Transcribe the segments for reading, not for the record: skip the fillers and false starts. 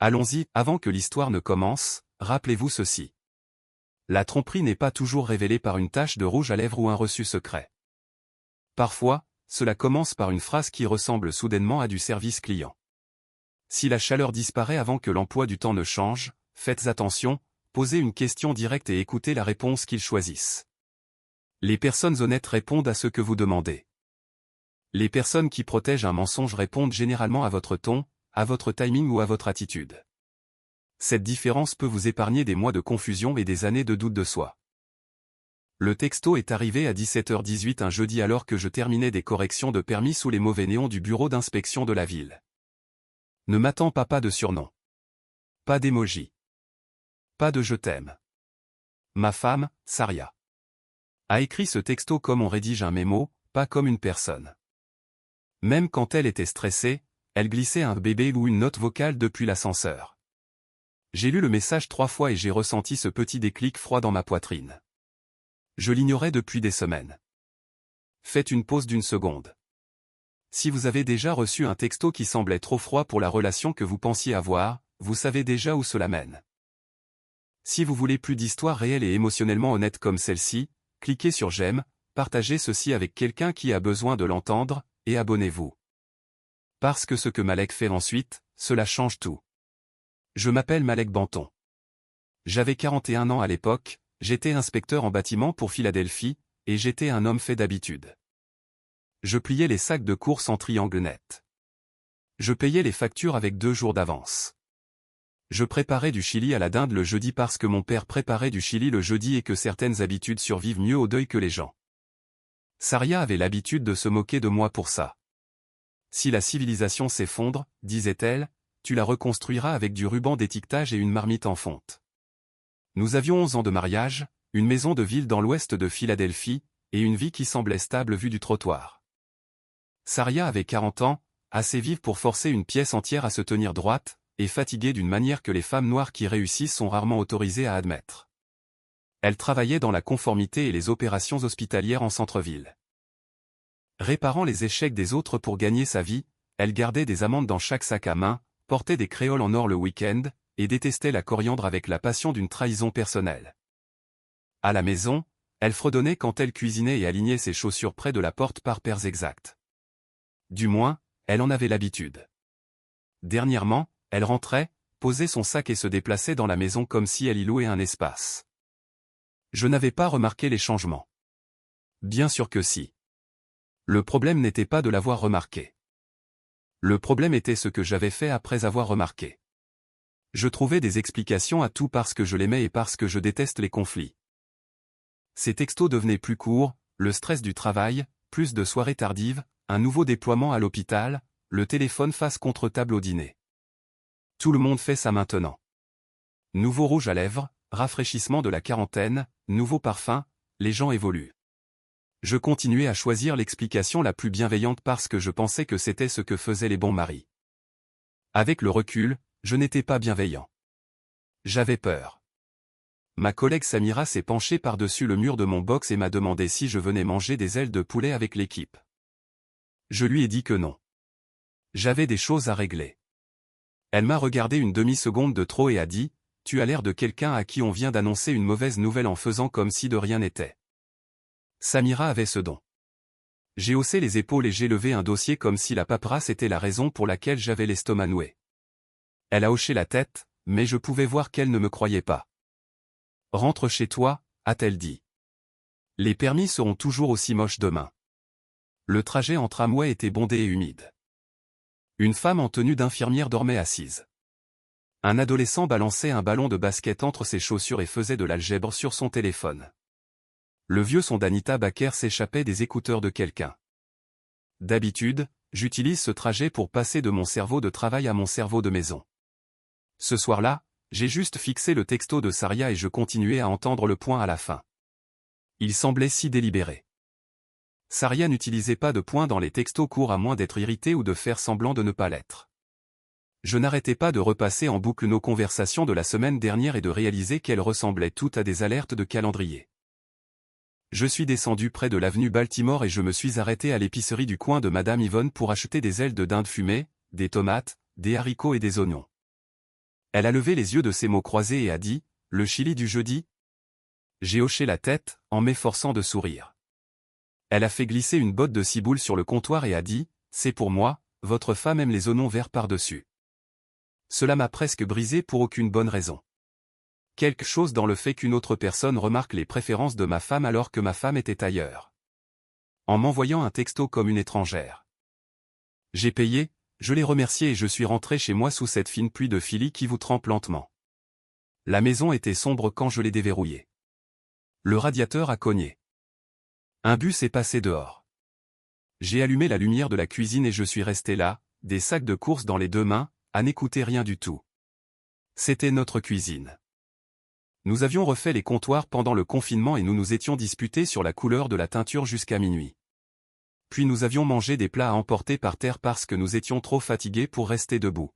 Allons-y, avant que l'histoire ne commence, rappelez-vous ceci. La tromperie n'est pas toujours révélée par une tache de rouge à lèvres ou un reçu secret. Parfois, cela commence par une phrase qui ressemble soudainement à du service client. Si la chaleur disparaît avant que l'emploi du temps ne change, faites attention, posez une question directe et écoutez la réponse qu'ils choisissent. Les personnes honnêtes répondent à ce que vous demandez. Les personnes qui protègent un mensonge répondent généralement à votre ton, à votre timing ou à votre attitude. Cette différence peut vous épargner des mois de confusion et des années de doute de soi. Le texto est arrivé à 17h18 un jeudi alors que je terminais des corrections de permis sous les mauvais néons du bureau d'inspection de la ville. Ne m'attends pas de surnom. Pas d'émoji. Pas de je t'aime. Ma femme, Saria, a écrit ce texto comme on rédige un mémo, pas comme une personne. Même quand elle était stressée, elle glissait un bébé ou une note vocale depuis l'ascenseur. J'ai lu le message 3 fois et j'ai ressenti ce petit déclic froid dans ma poitrine. Je l'ignorais depuis des semaines. Faites une pause d'une seconde. Si vous avez déjà reçu un texto qui semblait trop froid pour la relation que vous pensiez avoir, vous savez déjà où cela mène. Si vous voulez plus d'histoires réelles et émotionnellement honnêtes comme celle-ci, cliquez sur j'aime, partagez ceci avec quelqu'un qui a besoin de l'entendre, et abonnez-vous. Parce que ce que Malek fait ensuite, cela change tout. Je m'appelle Malek Banton. J'avais 41 ans à l'époque, j'étais inspecteur en bâtiment pour Philadelphie, et j'étais un homme fait d'habitude. Je pliais les sacs de course en triangle net. Je payais les factures avec 2 jours d'avance. Je préparais du chili à la dinde le jeudi parce que mon père préparait du chili le jeudi et que certaines habitudes survivent mieux au deuil que les gens. Saria avait l'habitude de se moquer de moi pour ça. Si la civilisation s'effondre, disait-elle, tu la reconstruiras avec du ruban d'étiquetage et une marmite en fonte. Nous avions 11 ans de mariage, une maison de ville dans l'ouest de Philadelphie, et une vie qui semblait stable vue du trottoir. Saria avait 40 ans, assez vive pour forcer une pièce entière à se tenir droite, et fatiguée d'une manière que les femmes noires qui réussissent sont rarement autorisées à admettre. Elle travaillait dans la conformité et les opérations hospitalières en centre-ville. Réparant les échecs des autres pour gagner sa vie, elle gardait des amandes dans chaque sac à main, portait des créoles en or le week-end, et détestait la coriandre avec la passion d'une trahison personnelle. À la maison, elle fredonnait quand elle cuisinait et alignait ses chaussures près de la porte par paires exactes. Du moins, elle en avait l'habitude. Dernièrement, elle rentrait, posait son sac et se déplaçait dans la maison comme si elle y louait un espace. Je n'avais pas remarqué les changements. Bien sûr que si. Le problème n'était pas de l'avoir remarqué. Le problème était ce que j'avais fait après avoir remarqué. Je trouvais des explications à tout parce que je l'aimais et parce que je déteste les conflits. Ses textos devenaient plus courts, le stress du travail, plus de soirées tardives, un nouveau déploiement à l'hôpital, le téléphone face contre table au dîner. Tout le monde fait ça maintenant. Nouveau rouge à lèvres, rafraîchissement de la quarantaine, nouveau parfum, les gens évoluent. Je continuais à choisir l'explication la plus bienveillante parce que je pensais que c'était ce que faisaient les bons maris. Avec le recul, je n'étais pas bienveillant. J'avais peur. Ma collègue Samira s'est penchée par-dessus le mur de mon box et m'a demandé si je venais manger des ailes de poulet avec l'équipe. Je lui ai dit que non. J'avais des choses à régler. Elle m'a regardé une demi-seconde de trop et a dit, « Tu as l'air de quelqu'un à qui on vient d'annoncer une mauvaise nouvelle en faisant comme si de rien n'était. » Samira avait ce don. J'ai haussé les épaules et j'ai levé un dossier comme si la paperasse était la raison pour laquelle j'avais l'estomac noué. Elle a hoché la tête, mais je pouvais voir qu'elle ne me croyait pas. « Rentre chez toi », a-t-elle dit. Les permis seront toujours aussi moches demain. Le trajet en tramway était bondé et humide. Une femme en tenue d'infirmière dormait assise. Un adolescent balançait un ballon de basket entre ses chaussures et faisait de l'algèbre sur son téléphone. Le vieux son d'Anita Baker s'échappait des écouteurs de quelqu'un. D'habitude, j'utilise ce trajet pour passer de mon cerveau de travail à mon cerveau de maison. Ce soir-là, j'ai juste fixé le texto de Saria et je continuais à entendre le point à la fin. Il semblait si délibéré. Saria n'utilisait pas de points dans les textos courts à moins d'être irrité ou de faire semblant de ne pas l'être. Je n'arrêtais pas de repasser en boucle nos conversations de la semaine dernière et de réaliser qu'elles ressemblaient toutes à des alertes de calendrier. Je suis descendu près de l'avenue Baltimore et je me suis arrêté à l'épicerie du coin de Madame Yvonne pour acheter des ailes de dinde fumée, des tomates, des haricots et des oignons. Elle a levé les yeux de ses mots croisés et a dit, « Le Chili du jeudi ?» J'ai hoché la tête, en m'efforçant de sourire. Elle a fait glisser une botte de ciboule sur le comptoir et a dit, « C'est pour moi, votre femme aime les oignons verts par-dessus. » Cela m'a presque brisé pour aucune bonne raison. Quelque chose dans le fait qu'une autre personne remarque les préférences de ma femme alors que ma femme était ailleurs. En m'envoyant un texto comme une étrangère. J'ai payé, je l'ai remercié et je suis rentré chez moi sous cette fine pluie de Philly qui vous trempe lentement. La maison était sombre quand je l'ai déverrouillée. Le radiateur a cogné. Un bus est passé dehors. J'ai allumé la lumière de la cuisine et je suis resté là, des sacs de courses dans les deux mains, à n'écouter rien du tout. C'était notre cuisine. Nous avions refait les comptoirs pendant le confinement et nous nous étions disputés sur la couleur de la teinture jusqu'à minuit. Puis nous avions mangé des plats à emporter par terre parce que nous étions trop fatigués pour rester debout.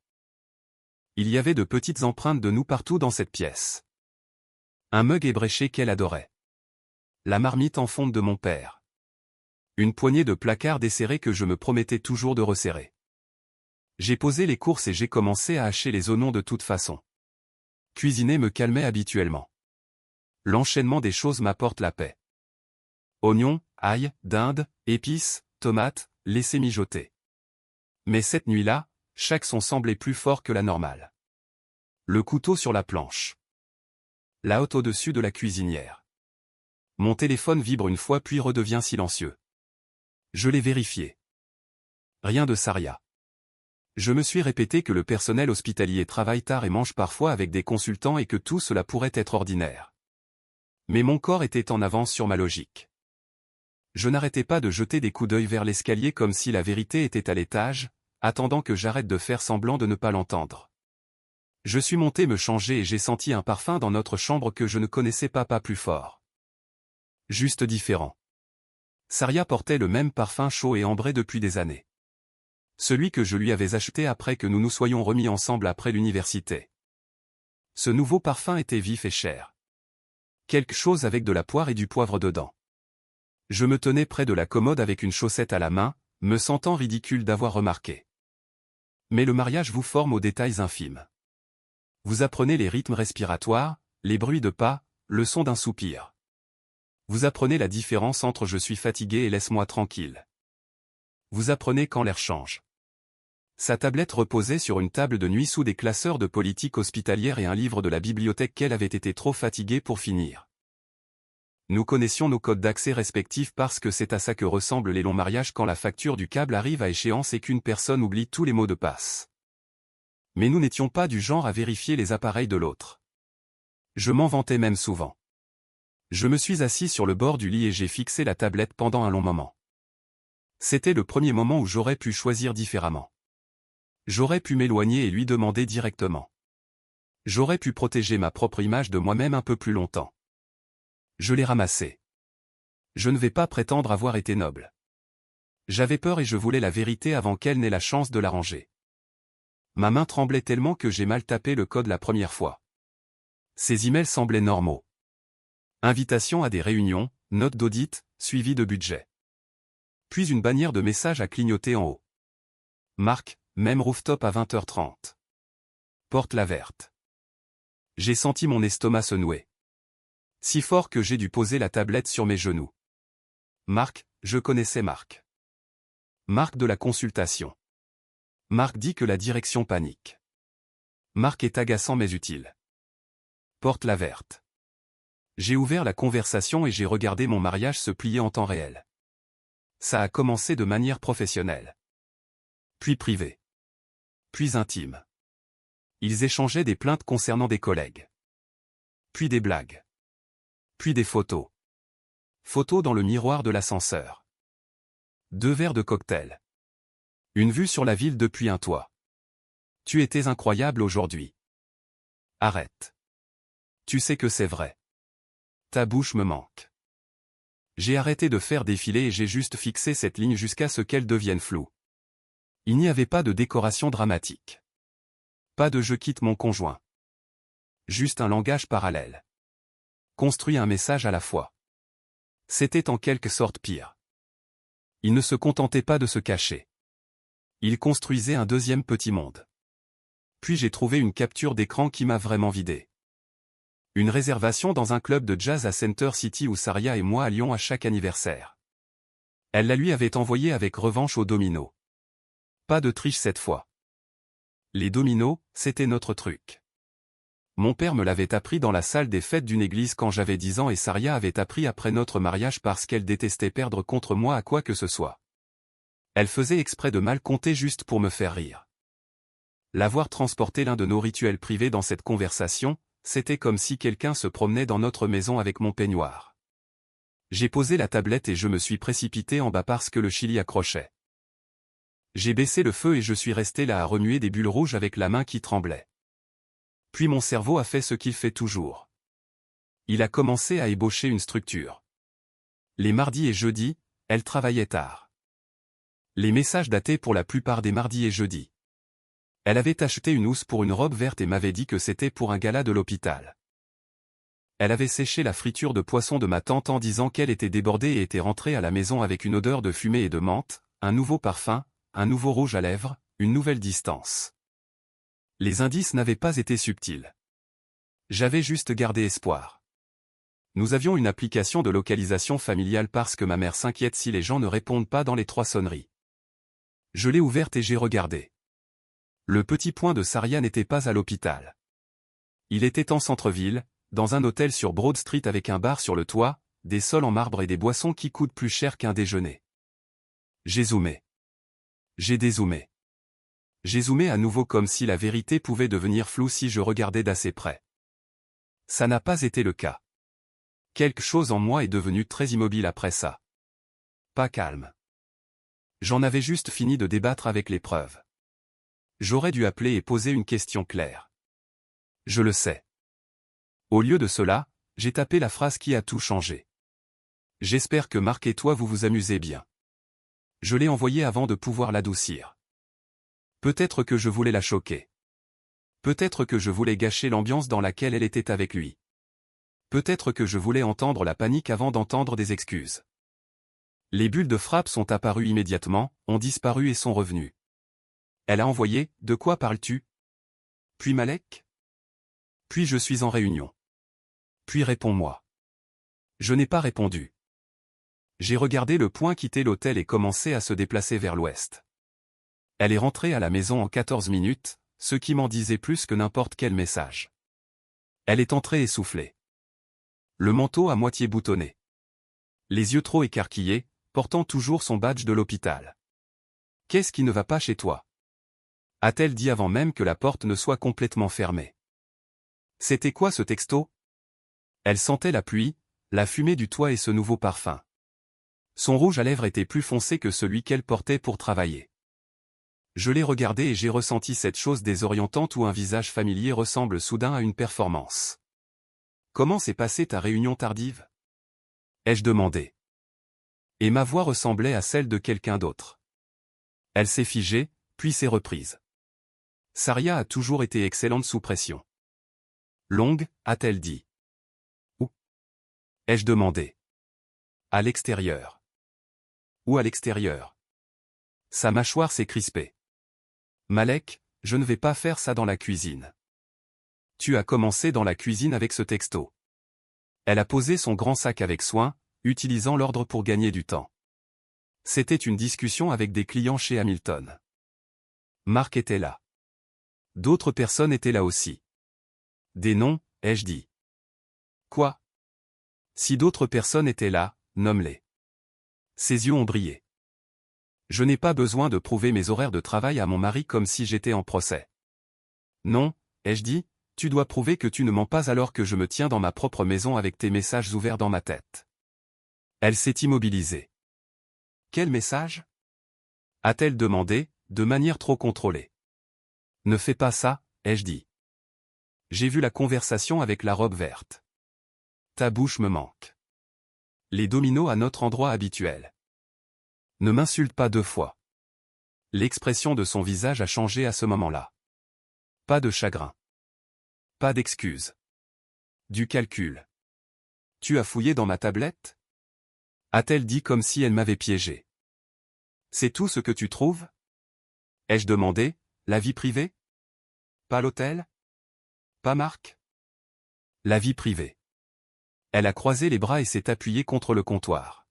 Il y avait de petites empreintes de nous partout dans cette pièce. Un mug ébréché qu'elle adorait. La marmite en fonte de mon père. Une poignée de placards desserrés que je me promettais toujours de resserrer. J'ai posé les courses et j'ai commencé à hacher les oignons de toute façon. Cuisiner me calmait habituellement. L'enchaînement des choses m'apporte la paix. Oignons, ail, dinde, épices, tomates, laissez mijoter. Mais cette nuit-là, chaque son semblait plus fort que la normale. Le couteau sur la planche. La hotte au-dessus de la cuisinière. Mon téléphone vibre une fois puis redevient silencieux. Je l'ai vérifié. Rien de Saria. Je me suis répété que le personnel hospitalier travaille tard et mange parfois avec des consultants et que tout cela pourrait être ordinaire. Mais mon corps était en avance sur ma logique. Je n'arrêtais pas de jeter des coups d'œil vers l'escalier comme si la vérité était à l'étage, attendant que j'arrête de faire semblant de ne pas l'entendre. Je suis monté me changer et j'ai senti un parfum dans notre chambre que je ne connaissais pas plus fort. Juste différent. Saria portait le même parfum chaud et ambré depuis des années. Celui que je lui avais acheté après que nous nous soyons remis ensemble après l'université. Ce nouveau parfum était vif et cher. Quelque chose avec de la poire et du poivre dedans. Je me tenais près de la commode avec une chaussette à la main, me sentant ridicule d'avoir remarqué. Mais le mariage vous forme aux détails infimes. Vous apprenez les rythmes respiratoires, les bruits de pas, le son d'un soupir. Vous apprenez la différence entre je suis fatigué et laisse-moi tranquille. Vous apprenez quand l'air change. Sa tablette reposait sur une table de nuit sous des classeurs de politique hospitalière et un livre de la bibliothèque qu'elle avait été trop fatiguée pour finir. Nous connaissions nos codes d'accès respectifs parce que c'est à ça que ressemblent les longs mariages quand la facture du câble arrive à échéance et qu'une personne oublie tous les mots de passe. Mais nous n'étions pas du genre à vérifier les appareils de l'autre. Je m'en vantais même souvent. Je me suis assis sur le bord du lit et j'ai fixé la tablette pendant un long moment. C'était le premier moment où j'aurais pu choisir différemment. J'aurais pu m'éloigner et lui demander directement. J'aurais pu protéger ma propre image de moi-même un peu plus longtemps. Je l'ai ramassé. Je ne vais pas prétendre avoir été noble. J'avais peur et je voulais la vérité avant qu'elle n'ait la chance de l'arranger. Ma main tremblait tellement que j'ai mal tapé le code la première fois. Ces emails semblaient normaux. Invitation à des réunions, note d'audit, suivi de budget. Puis une bannière de messages à clignoter en haut. Marc, même rooftop à 20h30. Porte la verte. J'ai senti mon estomac se nouer. Si fort que j'ai dû poser la tablette sur mes genoux. Marc, je connaissais Marc. Marc de la consultation. Marc dit que la direction panique. Marc est agaçant mais utile. Porte la verte. J'ai ouvert la conversation et j'ai regardé mon mariage se plier en temps réel. Ça a commencé de manière professionnelle. Puis privée. Puis intime. Ils échangeaient des plaintes concernant des collègues. Puis des blagues. Puis des photos. Photos dans le miroir de l'ascenseur. 2 verres de cocktail. Une vue sur la ville depuis un toit. Tu étais incroyable aujourd'hui. Arrête. Tu sais que c'est vrai. Ta bouche me manque. J'ai arrêté de faire défiler et j'ai juste fixé cette ligne jusqu'à ce qu'elle devienne floue. Il n'y avait pas de décoration dramatique. Pas de je quitte mon conjoint. Juste un langage parallèle. Construit un message à la fois. C'était en quelque sorte pire. Il ne se contentait pas de se cacher. Il construisait un deuxième petit monde. Puis j'ai trouvé une capture d'écran qui m'a vraiment vidé. Une réservation dans un club de jazz à Center City où Saria et moi allions à chaque anniversaire. Elle la lui avait envoyée avec revanche aux dominos. Pas de triche cette fois. Les dominos, c'était notre truc. Mon père me l'avait appris dans la salle des fêtes d'une église quand j'avais 10 ans et Saria avait appris après notre mariage parce qu'elle détestait perdre contre moi à quoi que ce soit. Elle faisait exprès de mal compter juste pour me faire rire. L'avoir transporté l'un de nos rituels privés dans cette conversation, c'était comme si quelqu'un se promenait dans notre maison avec mon peignoir. J'ai posé la tablette et je me suis précipité en bas parce que le chili accrochait. J'ai baissé le feu et je suis resté là à remuer des bulles rouges avec la main qui tremblait. Puis mon cerveau a fait ce qu'il fait toujours. Il a commencé à ébaucher une structure. Les mardis et jeudis, elle travaillait tard. Les messages dataient pour la plupart des mardis et jeudis. Elle avait acheté une housse pour une robe verte et m'avait dit que c'était pour un gala de l'hôpital. Elle avait séché la friture de poisson de ma tante en disant qu'elle était débordée et était rentrée à la maison avec une odeur de fumée et de menthe, un nouveau parfum, un nouveau rouge à lèvres, une nouvelle distance. Les indices n'avaient pas été subtils. J'avais juste gardé espoir. Nous avions une application de localisation familiale parce que ma mère s'inquiète si les gens ne répondent pas dans les 3 sonneries. Je l'ai ouverte et j'ai regardé. Le petit point de Saria n'était pas à l'hôpital. Il était en centre-ville, dans un hôtel sur Broad Street avec un bar sur le toit, des sols en marbre et des boissons qui coûtent plus cher qu'un déjeuner. J'ai zoomé. J'ai dézoomé. J'ai zoomé à nouveau comme si la vérité pouvait devenir floue si je regardais d'assez près. Ça n'a pas été le cas. Quelque chose en moi est devenu très immobile après ça. Pas calme. J'en avais juste fini de débattre avec les preuves. J'aurais dû appeler et poser une question claire. Je le sais. Au lieu de cela, j'ai tapé la phrase qui a tout changé. J'espère que Marc et toi vous vous amusez bien. Je l'ai envoyée avant de pouvoir l'adoucir. Peut-être que je voulais la choquer. Peut-être que je voulais gâcher l'ambiance dans laquelle elle était avec lui. Peut-être que je voulais entendre la panique avant d'entendre des excuses. Les bulles de frappe sont apparues immédiatement, ont disparu et sont revenues. Elle a envoyé « De quoi parles-tu » Puis Malek ? Puis je suis en réunion. Puis réponds-moi. Je n'ai pas répondu. J'ai regardé le point quitter l'hôtel et commencé à se déplacer vers l'ouest. Elle est rentrée à la maison en 14 minutes, ce qui m'en disait plus que n'importe quel message. Elle est entrée essoufflée. Le manteau à moitié boutonné. Les yeux trop écarquillés, portant toujours son badge de l'hôpital. « Qu'est-ce qui ne va pas chez toi » a-t-elle dit avant même que la porte ne soit complètement fermée. C'était quoi ce texto ? Elle sentait la pluie, la fumée du toit et ce nouveau parfum. Son rouge à lèvres était plus foncé que celui qu'elle portait pour travailler. Je l'ai regardé et j'ai ressenti cette chose désorientante où un visage familier ressemble soudain à une performance. « Comment s'est passée ta réunion tardive » ai-je demandé. Et ma voix ressemblait à celle de quelqu'un d'autre. Elle s'est figée, puis s'est reprise. Saria a toujours été excellente sous pression. Longue, a-t-elle dit. Où ? Ai-je demandé. À l'extérieur. Où à l'extérieur ? Sa mâchoire s'est crispée. Malek, je ne vais pas faire ça dans la cuisine. Tu as commencé dans la cuisine avec ce texto. Elle a posé son grand sac avec soin, utilisant l'ordre pour gagner du temps. C'était une discussion avec des clients chez Hamilton. Marc était là. D'autres personnes étaient là aussi. Des noms, ai-je dit. Quoi ? Si d'autres personnes étaient là, nomme-les. Ses yeux ont brillé. Je n'ai pas besoin de prouver mes horaires de travail à mon mari comme si j'étais en procès. Non, ai-je dit, tu dois prouver que tu ne mens pas alors que je me tiens dans ma propre maison avec tes messages ouverts dans ma tête. Elle s'est immobilisée. Quel message ? A-t-elle demandé, de manière trop contrôlée. Ne fais pas ça, ai-je dit. J'ai vu la conversation avec la robe verte. Ta bouche me manque. Les dominos à notre endroit habituel. Ne m'insulte pas 2 fois. L'expression de son visage a changé à ce moment-là. Pas de chagrin. Pas d'excuse. Du calcul. Tu as fouillé dans ma tablette ? A-t-elle dit comme si elle m'avait piégé. C'est tout ce que tu trouves ? Ai-je demandé, la vie privée ? Pas l'hôtel? Pas Marc? La vie privée. Elle a croisé les bras et s'est appuyée contre le comptoir.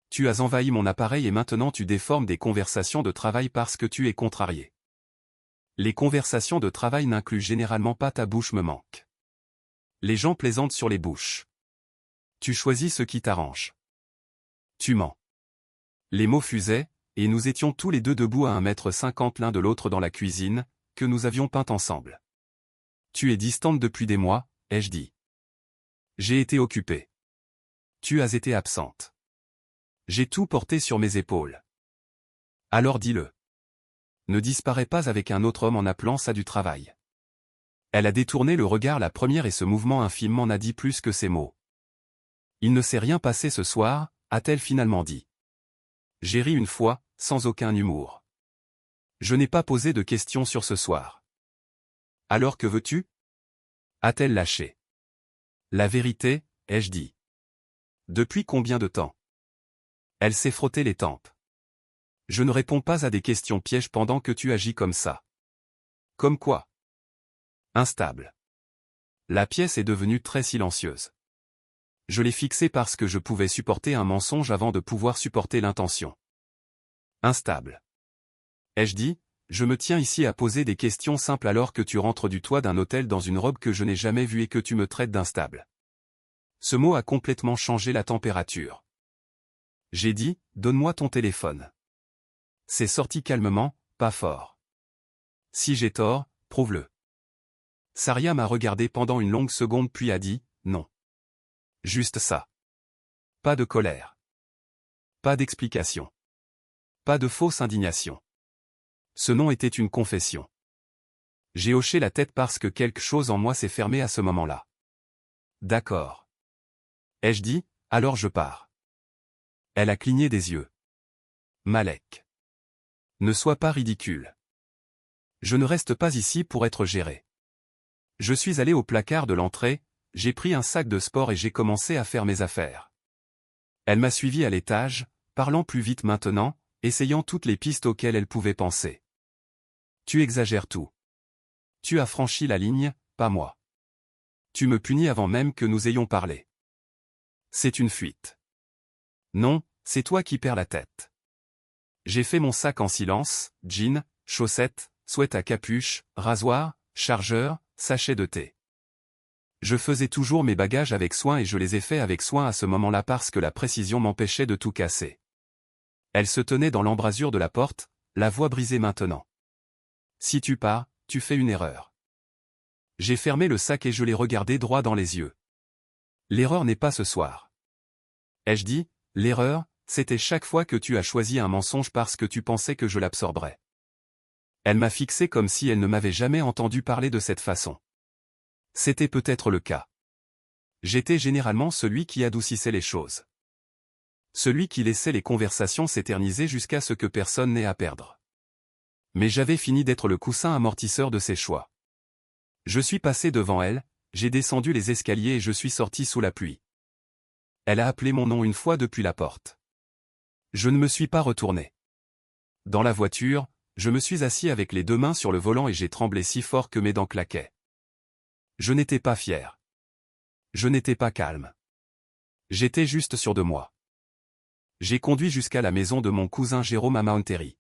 Tu as envahi mon appareil et maintenant tu déformes des conversations de travail parce que tu es contrarié. Les conversations de travail n'incluent généralement pas ta bouche me manque. Les gens plaisantent sur les bouches. Tu choisis ce qui t'arrange. Tu mens. Les mots fusaient, et nous étions tous les deux debout à 1,50 m l'un de l'autre dans la cuisine, que nous avions peinte ensemble. Tu es distante depuis des mois, ai-je dit. J'ai été occupé. Tu as été absente. J'ai tout porté sur mes épaules. Alors dis-le. Ne disparais pas avec un autre homme en appelant ça du travail. Elle a détourné le regard la première et ce mouvement infime m'en a dit plus que ces mots. Il ne s'est rien passé ce soir, a-t-elle finalement dit. J'ai ri une fois, sans aucun humour. Je n'ai pas posé de questions sur ce soir. Alors que veux-tu? A-t-elle lâché. La vérité, ai-je dit. Depuis combien de temps? Elle s'est frottée les tempes. Je ne réponds pas à des questions pièges pendant que tu agis comme ça. Comme quoi? Instable. La pièce est devenue très silencieuse. Je l'ai fixée parce que je pouvais supporter un mensonge avant de pouvoir supporter l'intention. Instable. Ai-je dit, je me tiens ici à poser des questions simples alors que tu rentres du toit d'un hôtel dans une robe que je n'ai jamais vue et que tu me traites d'instable. Ce mot a complètement changé la température. J'ai dit, donne-moi ton téléphone. C'est sorti calmement, pas fort. Si j'ai tort, prouve-le. Saria m'a regardé pendant une longue seconde puis a dit, non. Juste ça. Pas de colère. Pas d'explication. Pas de fausse indignation. Ce non était une confession. J'ai hoché la tête parce que quelque chose en moi s'est fermé à ce moment-là. D'accord. Ai-je dit, alors je pars. Elle a cligné des yeux. Malek. Ne sois pas ridicule. Je ne reste pas ici pour être géré. Je suis allé au placard de l'entrée, j'ai pris un sac de sport et j'ai commencé à faire mes affaires. Elle m'a suivi à l'étage, parlant plus vite maintenant, essayant toutes les pistes auxquelles elle pouvait penser. Tu exagères tout. Tu as franchi la ligne, pas moi. Tu me punis avant même que nous ayons parlé. C'est une fuite. Non, c'est toi qui perds la tête. J'ai fait mon sac en silence, jeans, chaussettes, sweat à capuche, rasoir, chargeur, sachet de thé. Je faisais toujours mes bagages avec soin et je les ai faits avec soin à ce moment-là parce que la précision m'empêchait de tout casser. Elle se tenait dans l'embrasure de la porte, la voix brisée maintenant. Si tu pars, tu fais une erreur. J'ai fermé le sac et je l'ai regardé droit dans les yeux. L'erreur n'est pas ce soir. Ai-je dit, l'erreur, c'était chaque fois que tu as choisi un mensonge parce que tu pensais que je l'absorberais. Elle m'a fixé comme si elle ne m'avait jamais entendu parler de cette façon. C'était peut-être le cas. J'étais généralement celui qui adoucissait les choses. Celui qui laissait les conversations s'éterniser jusqu'à ce que personne n'ait à perdre. Mais j'avais fini d'être le coussin amortisseur de ses choix. Je suis passé devant elle, j'ai descendu les escaliers et je suis sorti sous la pluie. Elle a appelé mon nom une fois depuis la porte. Je ne me suis pas retourné. Dans la voiture, je me suis assis avec les deux mains sur le volant et j'ai tremblé si fort que mes dents claquaient. Je n'étais pas fier. Je n'étais pas calme. J'étais juste sûr de moi. J'ai conduit jusqu'à la maison de mon cousin Jérôme à Mount Terry.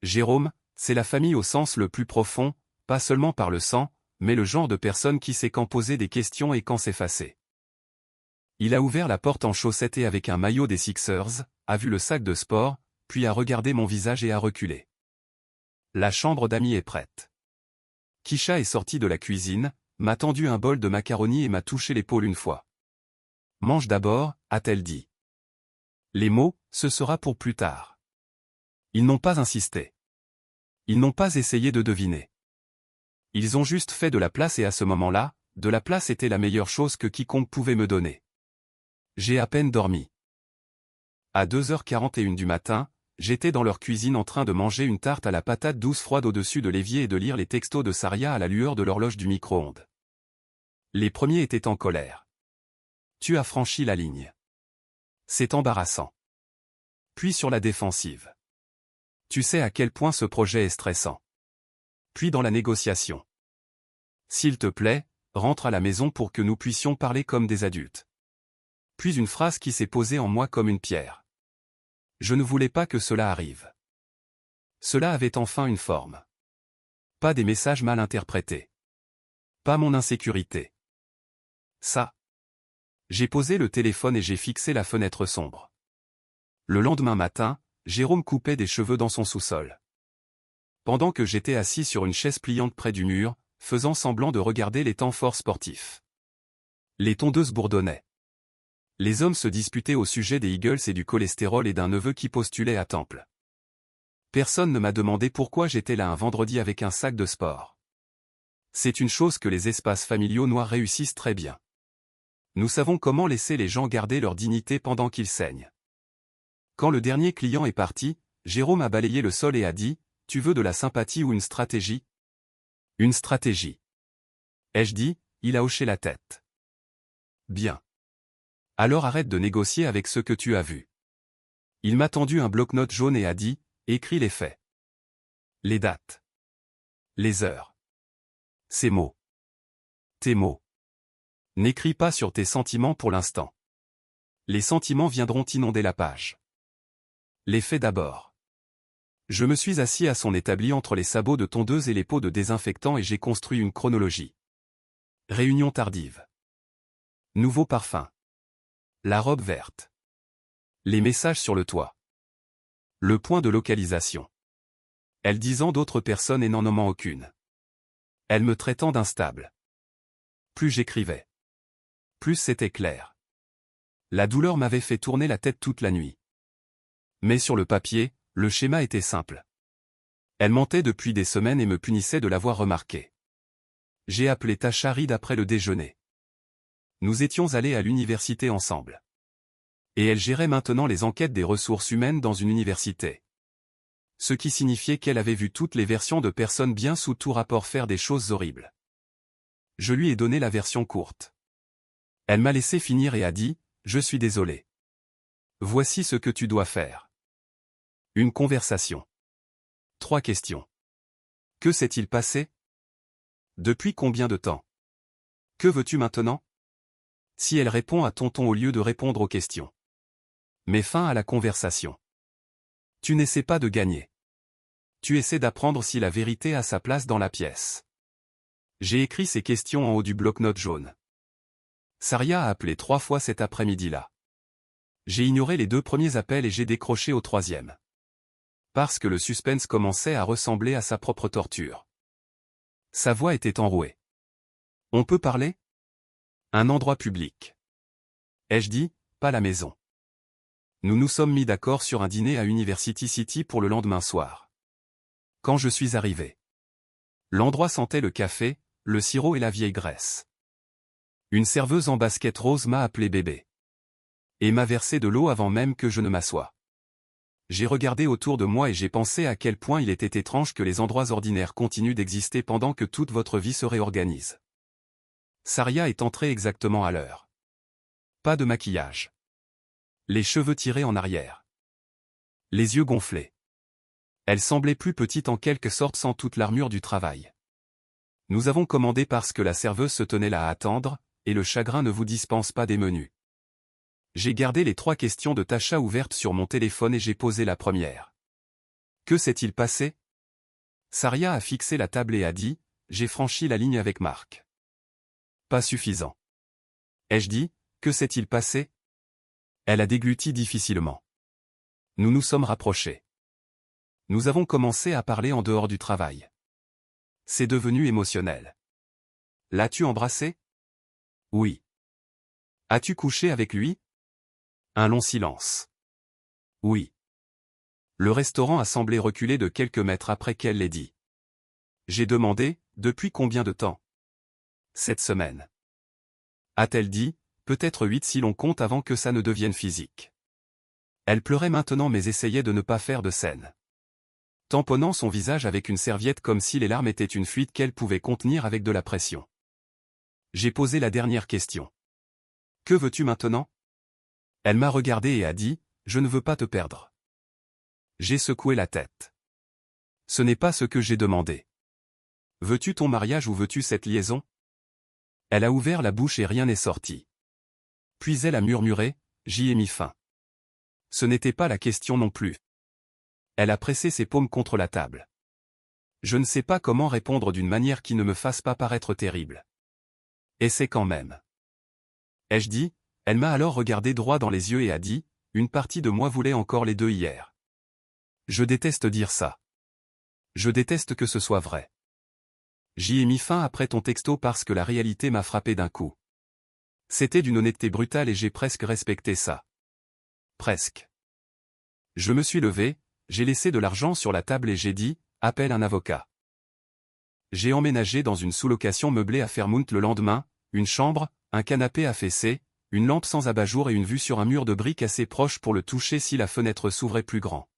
Jérôme, c'est la famille au sens le plus profond, pas seulement par le sang, mais le genre de personne qui sait quand poser des questions et quand s'effacer. Il a ouvert la porte en chaussettes et avec un maillot des Sixers, a vu le sac de sport, puis a regardé mon visage et a reculé. La chambre d'amis est prête. Kisha est sortie de la cuisine, m'a tendu un bol de macaroni et m'a touché l'épaule une fois. Mange d'abord, a-t-elle dit. Les mots, ce sera pour plus tard. Ils n'ont pas insisté. Ils n'ont pas essayé de deviner. Ils ont juste fait de la place et à ce moment-là, de la place était la meilleure chose que quiconque pouvait me donner. J'ai à peine dormi. À 2h41 du matin, j'étais dans leur cuisine en train de manger une tarte à la patate douce froide au-dessus de l'évier et de lire les textos de Saria à la lueur de l'horloge du micro-ondes. Les premiers étaient en colère. Tu as franchi la ligne. C'est embarrassant. Puis sur la défensive. Tu sais à quel point ce projet est stressant. Puis dans la négociation. S'il te plaît, rentre à la maison pour que nous puissions parler comme des adultes. Puis une phrase qui s'est posée en moi comme une pierre. Je ne voulais pas que cela arrive. Cela avait enfin une forme. Pas des messages mal interprétés. Pas mon insécurité. Ça. J'ai posé le téléphone et j'ai fixé la fenêtre sombre. Le lendemain matin, Jérôme coupait des cheveux dans son sous-sol. Pendant que j'étais assis sur une chaise pliante près du mur, faisant semblant de regarder les temps forts sportifs. Les tondeuses bourdonnaient. Les hommes se disputaient au sujet des Eagles et du cholestérol et d'un neveu qui postulait à Temple. Personne ne m'a demandé pourquoi j'étais là un vendredi avec un sac de sport. C'est une chose que les espaces familiaux noirs réussissent très bien. Nous savons comment laisser les gens garder leur dignité pendant qu'ils saignent. Quand le dernier client est parti, Jérôme a balayé le sol et a dit « Tu veux de la sympathie ou une stratégie ?» « Une stratégie. » Ai-je dit, il a hoché la tête. « Bien. Alors arrête de négocier avec ce que tu as vu. » Il m'a tendu un bloc-notes jaune et a dit « Écris les faits. Les dates. Les heures. Ces mots. Tes mots. N'écris pas sur tes sentiments pour l'instant. Les sentiments viendront inonder la page. Les faits d'abord. » Je me suis assis à son établi entre les sabots de tondeuse et les pots de désinfectant et j'ai construit une chronologie. Réunion tardive. Nouveau parfum. La robe verte. Les messages sur le toit. Le point de localisation. Elle disant d'autres personnes et n'en nommant aucune. Elle me traitant d'instable. Plus j'écrivais, plus c'était clair. La douleur m'avait fait tourner la tête toute la nuit. Mais sur le papier, le schéma était simple. Elle mentait depuis des semaines et me punissait de l'avoir remarqué. J'ai appelé Tasha Reed après le déjeuner. Nous étions allés à l'université ensemble. Et elle gérait maintenant les enquêtes des ressources humaines dans une université. Ce qui signifiait qu'elle avait vu toutes les versions de personnes bien sous tout rapport faire des choses horribles. Je lui ai donné la version courte. Elle m'a laissé finir et a dit « Je suis désolé. Voici ce que tu dois faire. » Une conversation. 3 questions. Que s'est-il passé? Depuis combien de temps? Que veux-tu maintenant? Si elle répond à tonton au lieu de répondre aux questions. Mets fin à la conversation. Tu n'essaies pas de gagner. Tu essaies d'apprendre si la vérité a sa place dans la pièce. J'ai écrit ces questions en haut du bloc-notes jaune. Saria a appelé 3 fois cet après-midi-là. J'ai ignoré les 2 premiers appels et j'ai décroché au 3e. Parce que le suspense commençait à ressembler à sa propre torture. Sa voix était enrouée. On peut parler? Un endroit public. Ai-je dit, pas la maison. Nous nous sommes mis d'accord sur un dîner à University City pour le lendemain soir. Quand je suis arrivé. L'endroit sentait le café, le sirop et la vieille graisse. Une serveuse en basket rose m'a appelé bébé. Et m'a versé de l'eau avant même que je ne m'assoie. J'ai regardé autour de moi et j'ai pensé à quel point il était étrange que les endroits ordinaires continuent d'exister pendant que toute votre vie se réorganise. Saria est entrée exactement à l'heure. Pas de maquillage. Les cheveux tirés en arrière. Les yeux gonflés. Elle semblait plus petite en quelque sorte sans toute l'armure du travail. Nous avons commandé parce que la serveuse se tenait là à attendre, et le chagrin ne vous dispense pas des menus. J'ai gardé les 3 questions de Tasha ouvertes sur mon téléphone et j'ai posé la première. Que s'est-il passé? Saria a fixé la table et a dit, j'ai franchi la ligne avec Marc. Pas suffisant. Ai-je dit, que s'est-il passé? Elle a dégluti difficilement. Nous nous sommes rapprochés. Nous avons commencé à parler en dehors du travail. C'est devenu émotionnel. L'as-tu embrassé? Oui. As-tu couché avec lui? Un long silence. Oui. Le restaurant a semblé reculer de quelques mètres après qu'elle l'ait dit. J'ai demandé, depuis combien de temps? 7 semaines. A-t-elle dit, peut-être 8 si l'on compte avant que ça ne devienne physique. Elle pleurait maintenant mais essayait de ne pas faire de scène. Tamponnant son visage avec une serviette comme si les larmes étaient une fuite qu'elle pouvait contenir avec de la pression. J'ai posé la dernière question. Que veux-tu maintenant? Elle m'a regardé et a dit, je ne veux pas te perdre. J'ai secoué la tête. Ce n'est pas ce que j'ai demandé. Veux-tu ton mariage ou veux-tu cette liaison? Elle a ouvert la bouche et rien n'est sorti. Puis elle a murmuré, j'y ai mis fin. Ce n'était pas la question non plus. Elle a pressé ses paumes contre la table. Je ne sais pas comment répondre d'une manière qui ne me fasse pas paraître terrible. Essaie quand même. Ai-je dit? Elle m'a alors regardé droit dans les yeux et a dit, une partie de moi voulait encore les deux hier. Je déteste dire ça. Je déteste que ce soit vrai. J'y ai mis fin après ton texto parce que la réalité m'a frappé d'un coup. C'était d'une honnêteté brutale et j'ai presque respecté ça. Presque. Je me suis levé, j'ai laissé de l'argent sur la table et j'ai dit, appelle un avocat. J'ai emménagé dans une sous-location meublée à Fairmount le lendemain, une chambre, un canapé affaissé, une lampe sans abat-jour et une vue sur un mur de briques assez proche pour le toucher si la fenêtre s'ouvrait plus grand.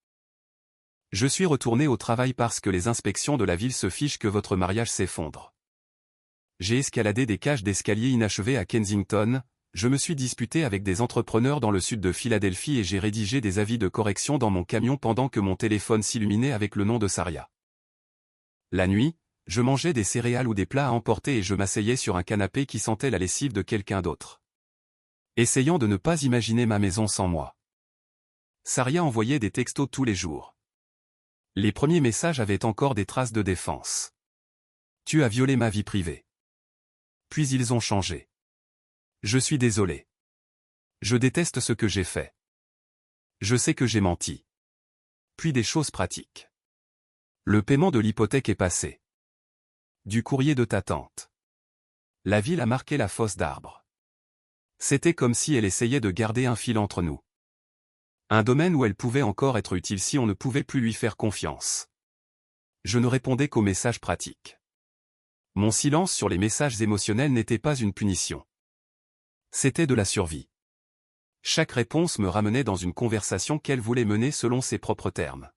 Je suis retourné au travail parce que les inspections de la ville se fichent que votre mariage s'effondre. J'ai escaladé des cages d'escalier inachevées à Kensington, je me suis disputé avec des entrepreneurs dans le sud de Philadelphie et j'ai rédigé des avis de correction dans mon camion pendant que mon téléphone s'illuminait avec le nom de Saria. La nuit, je mangeais des céréales ou des plats à emporter et je m'asseyais sur un canapé qui sentait la lessive de quelqu'un d'autre. Essayant de ne pas imaginer ma maison sans moi. Saria envoyait des textos tous les jours. Les premiers messages avaient encore des traces de défense. Tu as violé ma vie privée. Puis ils ont changé. Je suis désolé. Je déteste ce que j'ai fait. Je sais que j'ai menti. Puis des choses pratiques. Le paiement de l'hypothèque est passé. Du courrier de ta tante. La ville a marqué la fosse d'arbres. C'était comme si elle essayait de garder un fil entre nous. Un domaine où elle pouvait encore être utile si on ne pouvait plus lui faire confiance. Je ne répondais qu'aux messages pratiques. Mon silence sur les messages émotionnels n'était pas une punition. C'était de la survie. Chaque réponse me ramenait dans une conversation qu'elle voulait mener selon ses propres termes.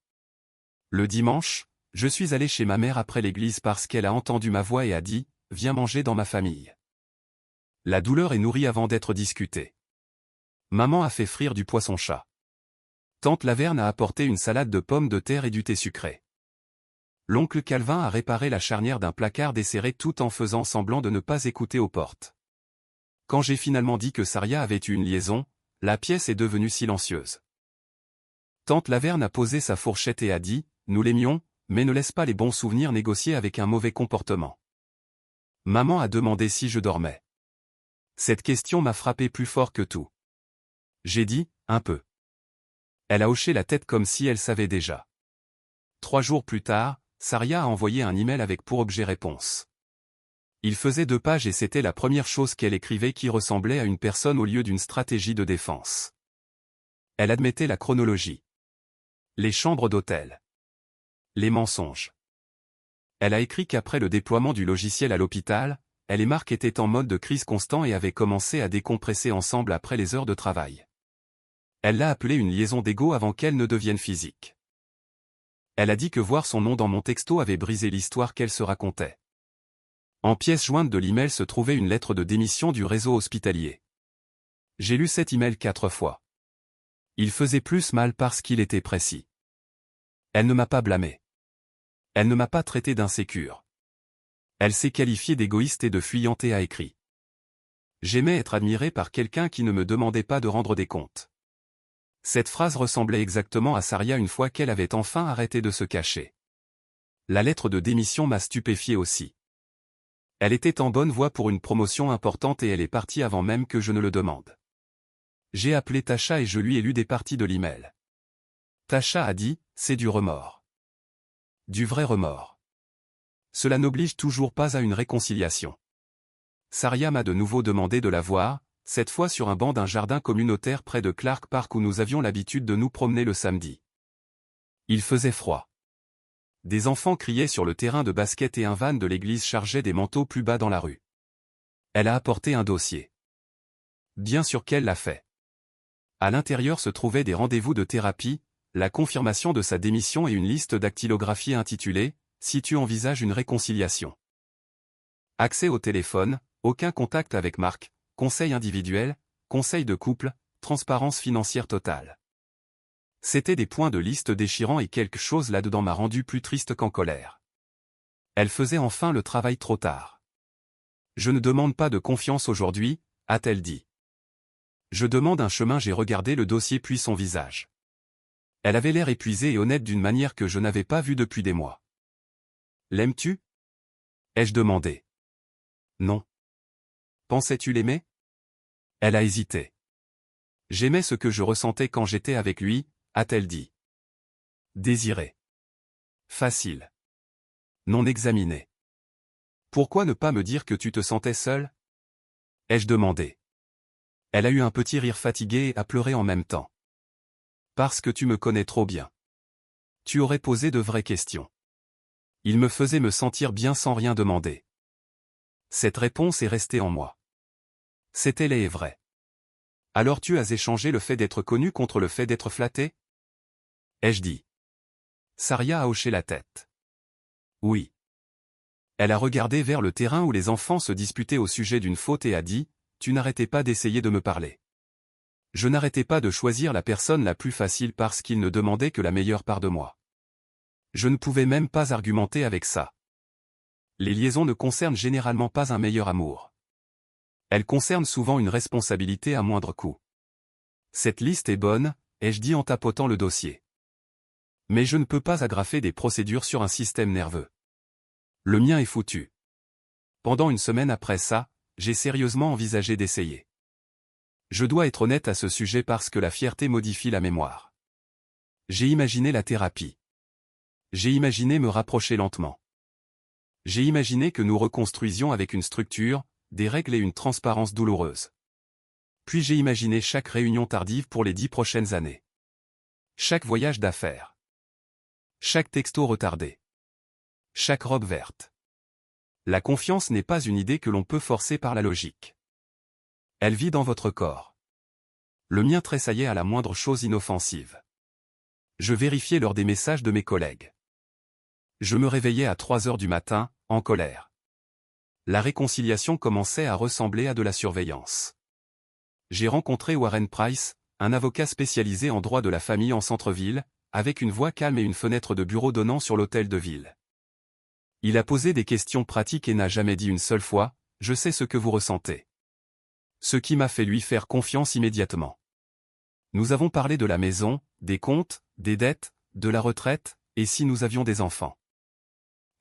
Le dimanche, je suis allé chez ma mère après l'église parce qu'elle a entendu ma voix et a dit « Viens manger dans ma famille ». La douleur est nourrie avant d'être discutée. Maman a fait frire du poisson-chat. Tante Laverne a apporté une salade de pommes de terre et du thé sucré. L'oncle Calvin a réparé la charnière d'un placard desserré tout en faisant semblant de ne pas écouter aux portes. Quand j'ai finalement dit que Saria avait eu une liaison, la pièce est devenue silencieuse. Tante Laverne a posé sa fourchette et a dit « Nous l'aimions, mais ne laisse pas les bons souvenirs négocier avec un mauvais comportement. » Maman a demandé si je dormais. Cette question m'a frappé plus fort que tout. J'ai dit « Un peu ». Elle a hoché la tête comme si elle savait déjà. 3 jours plus tard, Saria a envoyé un email avec pour objet réponse. Il faisait 2 pages et c'était la première chose qu'elle écrivait qui ressemblait à une personne au lieu d'une stratégie de défense. Elle admettait la chronologie. Les chambres d'hôtel. Les mensonges. Elle a écrit qu'après le déploiement du logiciel à l'hôpital, elle et Marc étaient en mode de crise constant et avaient commencé à décompresser ensemble après les heures de travail. Elle l'a appelé une liaison d'ego avant qu'elle ne devienne physique. Elle a dit que voir son nom dans mon texto avait brisé l'histoire qu'elle se racontait. En pièce jointe de l'email se trouvait une lettre de démission du réseau hospitalier. J'ai lu cet email 4 fois. Il faisait plus mal parce qu'il était précis. Elle ne m'a pas blâmé. Elle ne m'a pas traité d'insécure. Elle s'est qualifiée d'égoïste et de fuyante et a écrit. J'aimais être admiré par quelqu'un qui ne me demandait pas de rendre des comptes. Cette phrase ressemblait exactement à Saria une fois qu'elle avait enfin arrêté de se cacher. La lettre de démission m'a stupéfié aussi. Elle était en bonne voie pour une promotion importante et elle est partie avant même que je ne le demande. J'ai appelé Tasha et je lui ai lu des parties de l'email. Tasha a dit, c'est du remords. Du vrai remords. Cela n'oblige toujours pas à une réconciliation. Saria m'a de nouveau demandé de la voir, cette fois sur un banc d'un jardin communautaire près de Clark Park où nous avions l'habitude de nous promener le samedi. Il faisait froid. Des enfants criaient sur le terrain de basket et un van de l'église chargeait des manteaux plus bas dans la rue. Elle a apporté un dossier. Bien sûr qu'elle l'a fait. À l'intérieur se trouvaient des rendez-vous de thérapie, la confirmation de sa démission et une liste dactylographiée intitulée « Si tu envisages une réconciliation ». Accès au téléphone, aucun contact avec Marc, conseil individuel, conseil de couple, transparence financière totale. C'étaient des points de liste déchirants et quelque chose là-dedans m'a rendu plus triste qu'en colère. Elle faisait enfin le travail trop tard. Je ne demande pas de confiance aujourd'hui, a-t-elle dit. Je demande un chemin. J'ai regardé le dossier puis son visage. Elle avait l'air épuisée et honnête d'une manière que je n'avais pas vue depuis des mois. L'aimes-tu? Ai-je demandé. Non. Pensais-tu l'aimer? Elle a hésité. J'aimais ce que je ressentais quand j'étais avec lui, a-t-elle dit. Désiré. Facile. Non examiné. Pourquoi ne pas me dire que tu te sentais seul? Ai-je demandé. Elle a eu un petit rire fatigué et a pleuré en même temps. Parce que tu me connais trop bien. Tu aurais posé de vraies questions. Il me faisait me sentir bien sans rien demander. Cette réponse est restée en moi. C'était laid et vrai. Alors tu as échangé le fait d'être connu contre le fait d'être flatté? Ai-je dit. Saria a hoché la tête. Oui. Elle a regardé vers le terrain où les enfants se disputaient au sujet d'une faute et a dit, tu n'arrêtais pas d'essayer de me parler. Je n'arrêtais pas de choisir la personne la plus facile parce qu'il ne demandait que la meilleure part de moi. Je ne pouvais même pas argumenter avec ça. Les liaisons ne concernent généralement pas un meilleur amour. Elles concernent souvent une responsabilité à moindre coût. Cette liste est bonne, ai-je dit en tapotant le dossier. Mais je ne peux pas agrafer des procédures sur un système nerveux. Le mien est foutu. Pendant une semaine après ça, j'ai sérieusement envisagé d'essayer. Je dois être honnête à ce sujet parce que la fierté modifie la mémoire. J'ai imaginé la thérapie. J'ai imaginé me rapprocher lentement. J'ai imaginé que nous reconstruisions avec une structure, des règles et une transparence douloureuse. Puis j'ai imaginé chaque réunion tardive pour les 10 prochaines années. Chaque voyage d'affaires. Chaque texto retardé. Chaque robe verte. La confiance n'est pas une idée que l'on peut forcer par la logique. Elle vit dans votre corps. Le mien tressaillait à la moindre chose inoffensive. Je vérifiais l'heure des messages de mes collègues. Je me réveillais à 3 heures du matin, en colère. La réconciliation commençait à ressembler à de la surveillance. J'ai rencontré Warren Price, un avocat spécialisé en droit de la famille en centre-ville, avec une voix calme et une fenêtre de bureau donnant sur l'hôtel de ville. Il a posé des questions pratiques et n'a jamais dit une seule fois, « Je sais ce que vous ressentez ». Ce qui m'a fait lui faire confiance immédiatement. Nous avons parlé de la maison, des comptes, des dettes, de la retraite, et si nous avions des enfants.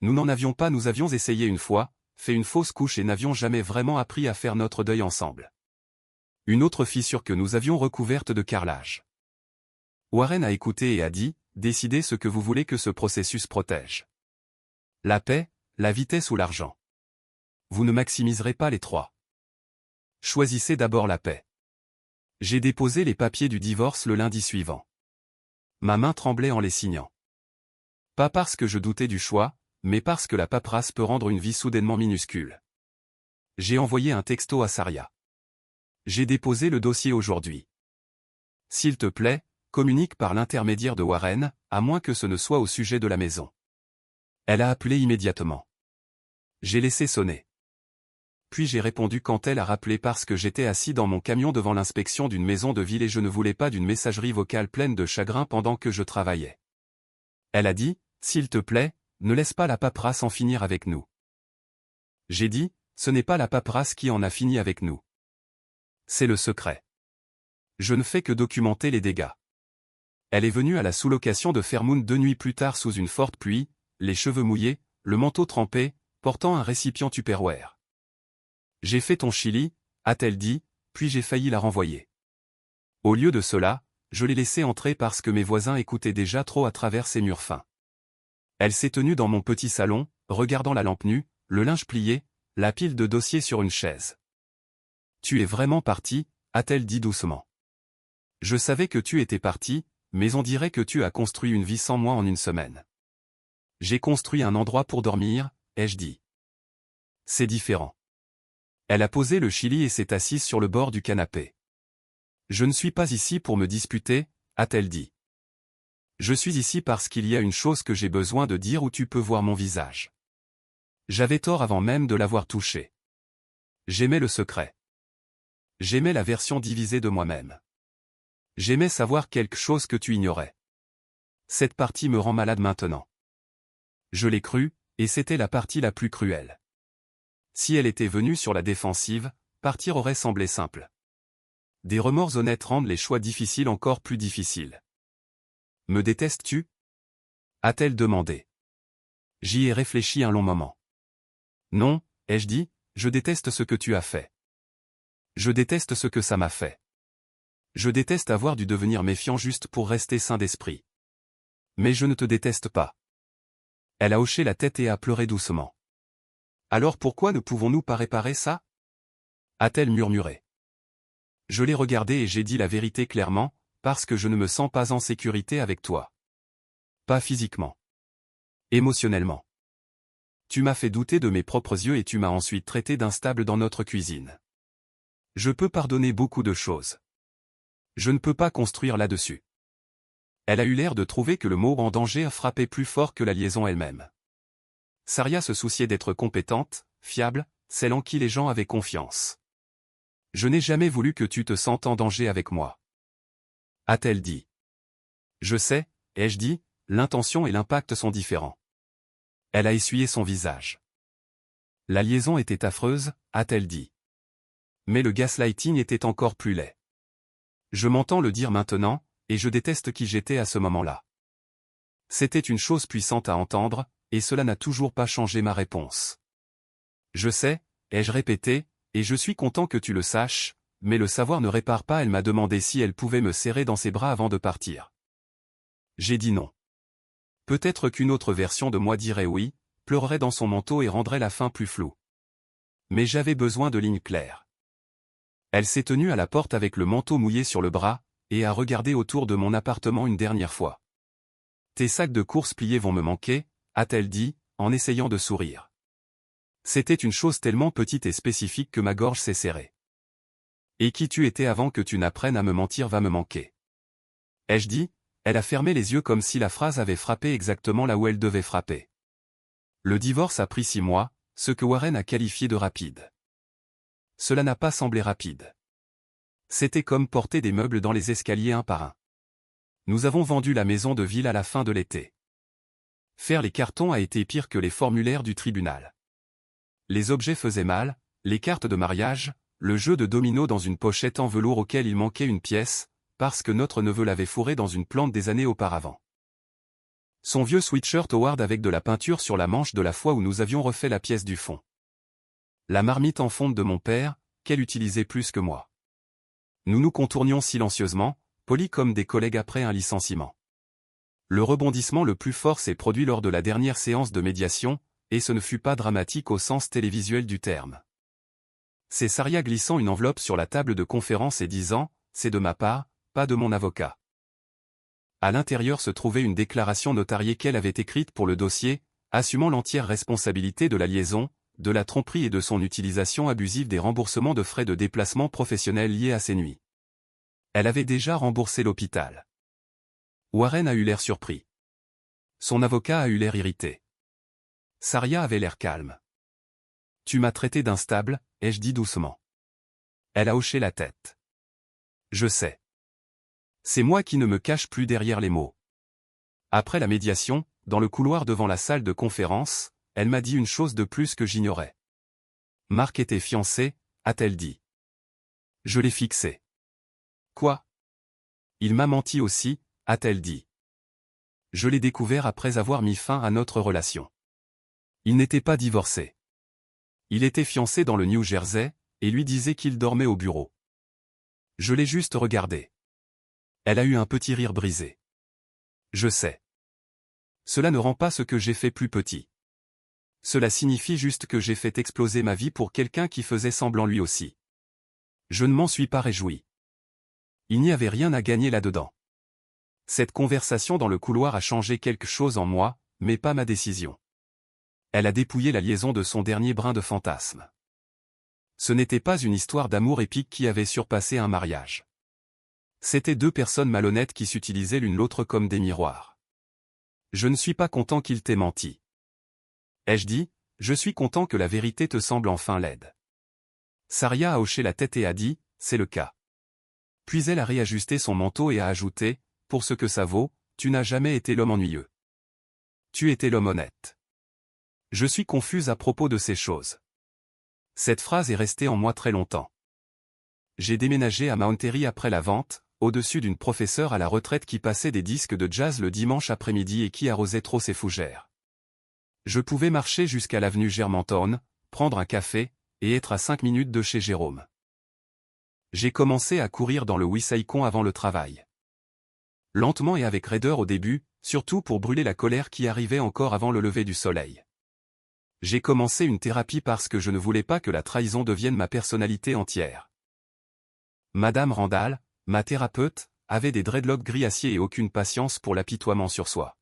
Nous n'en avions pas. Nous avions essayé une fois, fait une fausse couche et n'avions jamais vraiment appris à faire notre deuil ensemble. Une autre fissure que nous avions recouverte de carrelage. Warren a écouté et a dit, décidez ce que vous voulez que ce processus protège. La paix, la vitesse ou l'argent. Vous ne maximiserez pas les trois. Choisissez d'abord la paix. J'ai déposé les papiers du divorce le lundi suivant. Ma main tremblait en les signant. Pas parce que je doutais du choix, mais parce que la paperasse peut rendre une vie soudainement minuscule. J'ai envoyé un texto à Saria. J'ai déposé le dossier aujourd'hui. S'il te plaît, communique par l'intermédiaire de Warren, à moins que ce ne soit au sujet de la maison. Elle a appelé immédiatement. J'ai laissé sonner. Puis j'ai répondu quand elle a rappelé parce que j'étais assis dans mon camion devant l'inspection d'une maison de ville et je ne voulais pas d'une messagerie vocale pleine de chagrin pendant que je travaillais. Elle a dit, s'il te plaît, ne laisse pas la paperasse en finir avec nous. J'ai dit, ce n'est pas la paperasse qui en a fini avec nous. C'est le secret. Je ne fais que documenter les dégâts. Elle est venue à la sous-location de Fairmount 2 nuits plus tard sous une forte pluie, les cheveux mouillés, le manteau trempé, portant un récipient Tupperware. J'ai fait ton chili, a-t-elle dit, puis j'ai failli la renvoyer. Au lieu de cela, je l'ai laissée entrer parce que mes voisins écoutaient déjà trop à travers ces murs fins. Elle s'est tenue dans mon petit salon, regardant la lampe nue, le linge plié, la pile de dossiers sur une chaise. Tu es vraiment parti, a-t-elle dit doucement. Je savais que tu étais parti, mais on dirait que tu as construit une vie sans moi en une semaine. J'ai construit un endroit pour dormir, ai-je dit. C'est différent. Elle a posé le chili et s'est assise sur le bord du canapé. Je ne suis pas ici pour me disputer, a-t-elle dit. Je suis ici parce qu'il y a une chose que j'ai besoin de dire où tu peux voir mon visage. J'avais tort avant même de l'avoir touché. J'aimais le secret. J'aimais la version divisée de moi-même. J'aimais savoir quelque chose que tu ignorais. Cette partie me rend malade maintenant. Je l'ai cru, Et c'était la partie la plus cruelle. Si elle était venue sur la défensive, partir aurait semblé simple. Des remords honnêtes rendent les choix difficiles encore plus difficiles. Me détestes-tu? A-t-elle demandé. J'y ai réfléchi un long moment. Non, ai-je dit, je déteste ce que tu as fait. Je déteste ce que ça m'a fait. Je déteste avoir dû devenir méfiant juste pour rester sain d'esprit. Mais je ne te déteste pas. Elle a hoché la tête et a pleuré doucement. Alors pourquoi ne pouvons-nous pas réparer ça? A-t-elle murmuré. Je l'ai regardé et j'ai dit la vérité clairement, parce que je ne me sens pas en sécurité avec toi. Pas physiquement. Émotionnellement. Tu m'as fait douter de mes propres yeux et tu m'as ensuite traité d'instable dans notre cuisine. Je peux pardonner beaucoup de choses. Je ne peux pas construire là-dessus. Elle a eu l'air de trouver que le mot en danger a frappé plus fort que la liaison elle-même. Saria se souciait d'être compétente, fiable, celle en qui les gens avaient confiance. Je n'ai jamais voulu que tu te sentes en danger avec moi. A-t-elle dit. Je sais, ai-je dit, l'intention et l'impact sont différents. Elle a essuyé son visage. La liaison était affreuse, a-t-elle dit. Mais le gaslighting était encore plus laid. Je m'entends le dire maintenant, et je déteste qui j'étais à ce moment-là. C'était une chose puissante à entendre, et cela n'a toujours pas changé ma réponse. Je sais, ai-je répété, et je suis content que tu le saches, mais le savoir ne répare pas. Elle m'a demandé si elle pouvait me serrer dans ses bras avant de partir. J'ai dit non. Peut-être qu'une autre version de moi dirait oui, pleurerait dans son manteau et rendrait la fin plus floue. Mais j'avais besoin de lignes claires. Elle s'est tenue à la porte avec le manteau mouillé sur le bras, et a regardé autour de mon appartement une dernière fois. Tes sacs de course pliés vont me manquer, a-t-elle dit, en essayant de sourire. C'était une chose tellement petite et spécifique que ma gorge s'est serrée. Et qui tu étais avant que tu n'apprennes à me mentir va me manquer. Ai-je dit? Elle a fermé les yeux comme si la phrase avait frappé exactement là où elle devait frapper. Le divorce a pris 6 mois, ce que Warren a qualifié de rapide. Cela n'a pas semblé rapide. C'était comme porter des meubles dans les escaliers un par un. Nous avons vendu la maison de ville à la fin de l'été. Faire les cartons a été pire que les formulaires du tribunal. Les objets faisaient mal, les cartes de mariage, le jeu de domino dans une pochette en velours auquel il manquait une pièce, parce que notre neveu l'avait fourré dans une plante des années auparavant. Son vieux sweatshirt Howard avec de la peinture sur la manche de la fois où nous avions refait la pièce du fond. La marmite en fonte de mon père, qu'elle utilisait plus que moi. Nous nous contournions silencieusement, polis comme des collègues après un licenciement. Le rebondissement le plus fort s'est produit lors de la dernière séance de médiation, et ce ne fut pas dramatique au sens télévisuel du terme. C'est Saria glissant une enveloppe sur la table de conférence et disant « C'est de ma part, pas de mon avocat ». À l'intérieur se trouvait une déclaration notariée qu'elle avait écrite pour le dossier, assumant l'entière responsabilité de la liaison, de la tromperie et de son utilisation abusive des remboursements de frais de déplacement professionnels liés à ces nuits. Elle avait déjà remboursé l'hôpital. Warren a eu l'air surpris. Son avocat a eu l'air irrité. Saria avait l'air calme. « Tu m'as traité d'instable, ai-je dit doucement. Elle a hoché la tête. « Je sais. C'est moi qui ne me cache plus derrière les mots. » Après la médiation, dans le couloir devant la salle de conférence, elle m'a dit une chose de plus que j'ignorais. Marc était fiancé, a-t-elle dit. Je l'ai fixé. Quoi? Il m'a menti aussi, a-t-elle dit. Je l'ai découvert après avoir mis fin à notre relation. Il n'était pas divorcé. Il était fiancé dans le New Jersey, et lui disait qu'il dormait au bureau. Je l'ai juste regardé. Elle a eu un petit rire brisé. Je sais. Cela ne rend pas ce que j'ai fait plus petit. Cela signifie juste que j'ai fait exploser ma vie pour quelqu'un qui faisait semblant lui aussi. Je ne m'en suis pas réjoui. Il n'y avait rien à gagner là-dedans. Cette conversation dans le couloir a changé quelque chose en moi, mais pas ma décision. Elle a dépouillé la liaison de son dernier brin de fantasme. Ce n'était pas une histoire d'amour épique qui avait surpassé un mariage. C'étaient 2 personnes malhonnêtes qui s'utilisaient l'une l'autre comme des miroirs. Je ne suis pas content qu'il t'ait menti. Ai-je dit, je suis content que la vérité te semble enfin laide. Saria a hoché la tête et a dit, c'est le cas. Puis elle a réajusté son manteau et a ajouté, pour ce que ça vaut, tu n'as jamais été l'homme ennuyeux. Tu étais l'homme honnête. Je suis confuse à propos de ces choses. Cette phrase est restée en moi très longtemps. J'ai déménagé à Mount Airy après la vente, au-dessus d'une professeure à la retraite qui passait des disques de jazz le dimanche après-midi et qui arrosait trop ses fougères. Je pouvais marcher jusqu'à l'avenue Germantown, prendre un café, et être à 5 minutes de chez Jérôme. J'ai commencé à courir dans le Wissahickon avant le travail. Lentement et avec raideur au début, surtout pour brûler la colère qui arrivait encore avant le lever du soleil. J'ai commencé une thérapie parce que je ne voulais pas que la trahison devienne ma personnalité entière. Madame Randall, ma thérapeute, avait des dreadlocks gris acier et aucune patience pour l'apitoiement sur soi.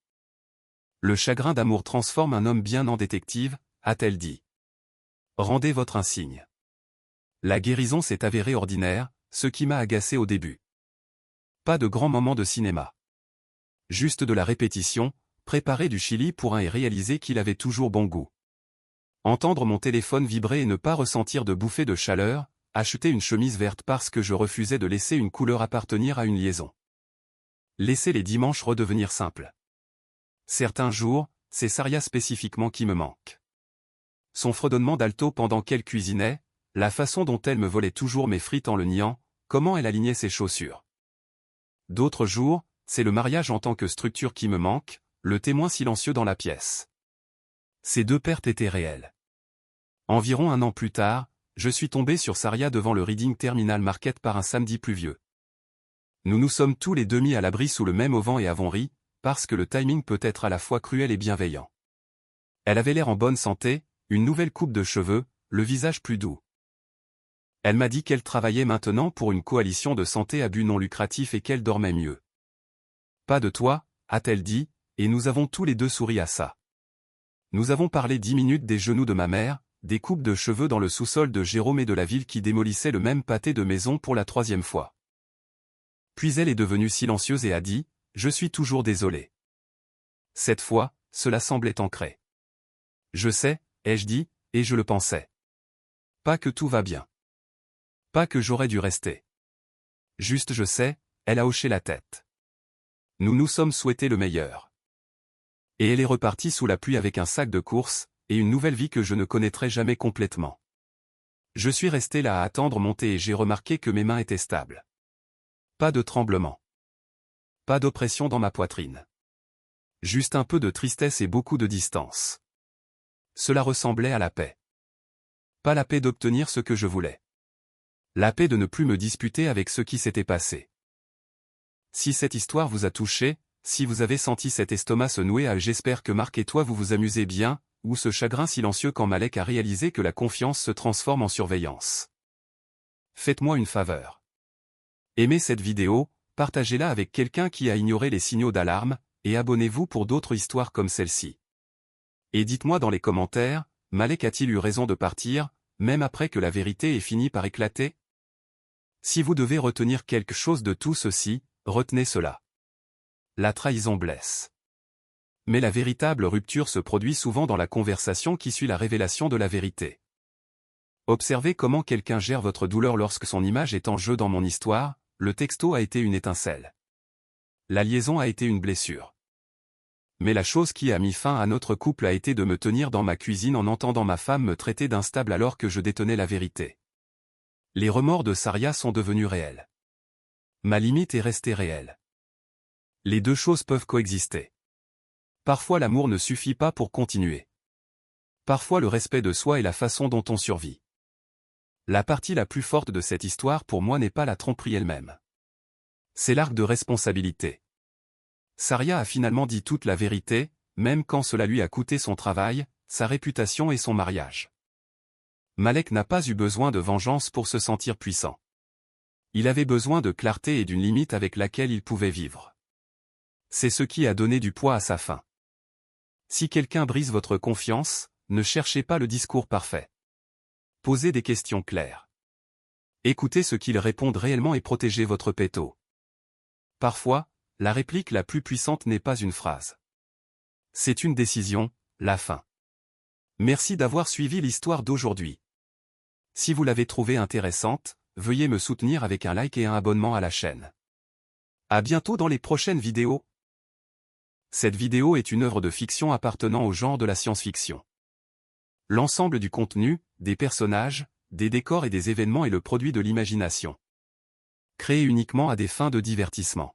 Le chagrin d'amour transforme un homme bien en détective, a-t-elle dit. Rendez votre insigne. La guérison s'est avérée ordinaire, ce qui m'a agacé au début. Pas de grands moments de cinéma. Juste de la répétition, préparer du chili pour un et réaliser qu'il avait toujours bon goût. Entendre mon téléphone vibrer et ne pas ressentir de bouffée de chaleur, acheter une chemise verte parce que je refusais de laisser une couleur appartenir à une liaison. Laisser les dimanches redevenir simples. Certains jours, c'est Saria spécifiquement qui me manque. Son fredonnement d'alto pendant qu'elle cuisinait, la façon dont elle me volait toujours mes frites en le niant, comment elle alignait ses chaussures. D'autres jours, c'est le mariage en tant que structure qui me manque, le témoin silencieux dans la pièce. Ces deux pertes étaient réelles. Environ un an plus tard, je suis tombé sur Saria devant le Reading Terminal Market par un samedi pluvieux. Nous nous sommes tous les deux mis à l'abri sous le même auvent et avons ri, parce que le timing peut être à la fois cruel et bienveillant. Elle avait l'air en bonne santé, une nouvelle coupe de cheveux, le visage plus doux. Elle m'a dit qu'elle travaillait maintenant pour une coalition de santé à but non lucratif et qu'elle dormait mieux. Pas de toi, a-t-elle dit, et nous avons tous les deux souri à ça. Nous avons parlé 10 minutes des genoux de ma mère, des coupes de cheveux dans le sous-sol de Jérôme et de la ville qui démolissait le même pâté de maison pour la 3e fois. Puis elle est devenue silencieuse et a dit, « Je suis toujours désolée. » Cette fois, cela semblait ancré. « Je sais, » ai-je dit, et je le pensais. Pas que tout va bien. Pas que j'aurais dû rester. Juste je sais, elle a hoché la tête. Nous nous sommes souhaités le meilleur. Et elle est repartie sous la pluie avec un sac de course, et une nouvelle vie que je ne connaîtrai jamais complètement. Je suis resté là à attendre mon thé et j'ai remarqué que mes mains étaient stables. Pas de tremblement. Pas d'oppression dans ma poitrine. Juste un peu de tristesse et beaucoup de distance. Cela ressemblait à la paix. Pas la paix d'obtenir ce que je voulais. La paix de ne plus me disputer avec ce qui s'était passé. Si cette histoire vous a touché, si vous avez senti cet estomac se nouer à j'espère que Marc et toi vous vous amusez bien, ou ce chagrin silencieux quand Malek a réalisé que la confiance se transforme en surveillance. Faites-moi une faveur. Aimez cette vidéo, partagez-la avec quelqu'un qui a ignoré les signaux d'alarme, et abonnez-vous pour d'autres histoires comme celle-ci. Et dites-moi dans les commentaires, Malek a-t-il eu raison de partir, même après que la vérité ait fini par éclater? Si vous devez retenir quelque chose de tout ceci, retenez cela. La trahison blesse. Mais la véritable rupture se produit souvent dans la conversation qui suit la révélation de la vérité. Observez comment quelqu'un gère votre douleur lorsque son image est en jeu dans mon histoire, le texto a été une étincelle. La liaison a été une blessure. Mais la chose qui a mis fin à notre couple a été de me tenir dans ma cuisine en entendant ma femme me traiter d'instable alors que je détenais la vérité. Les remords de Saria sont devenus réels. Ma limite est restée réelle. Les deux choses peuvent coexister. Parfois l'amour ne suffit pas pour continuer. Parfois le respect de soi est la façon dont on survit. La partie la plus forte de cette histoire pour moi n'est pas la tromperie elle-même. C'est l'arc de responsabilité. Saria a finalement dit toute la vérité, même quand cela lui a coûté son travail, sa réputation et son mariage. Malek n'a pas eu besoin de vengeance pour se sentir puissant. Il avait besoin de clarté et d'une limite avec laquelle il pouvait vivre. C'est ce qui a donné du poids à sa fin. Si quelqu'un brise votre confiance, ne cherchez pas le discours parfait. Posez des questions claires. Écoutez ce qu'ils répondent réellement et protégez votre péto. Parfois, la réplique la plus puissante n'est pas une phrase. C'est une décision, la fin. Merci d'avoir suivi l'histoire d'aujourd'hui. Si vous l'avez trouvée intéressante, veuillez me soutenir avec un like et un abonnement à la chaîne. À bientôt dans les prochaines vidéos. Cette vidéo est une œuvre de fiction appartenant au genre de la science-fiction. L'ensemble du contenu, des personnages, des décors et des événements est le produit de l'imagination. Créé uniquement à des fins de divertissement.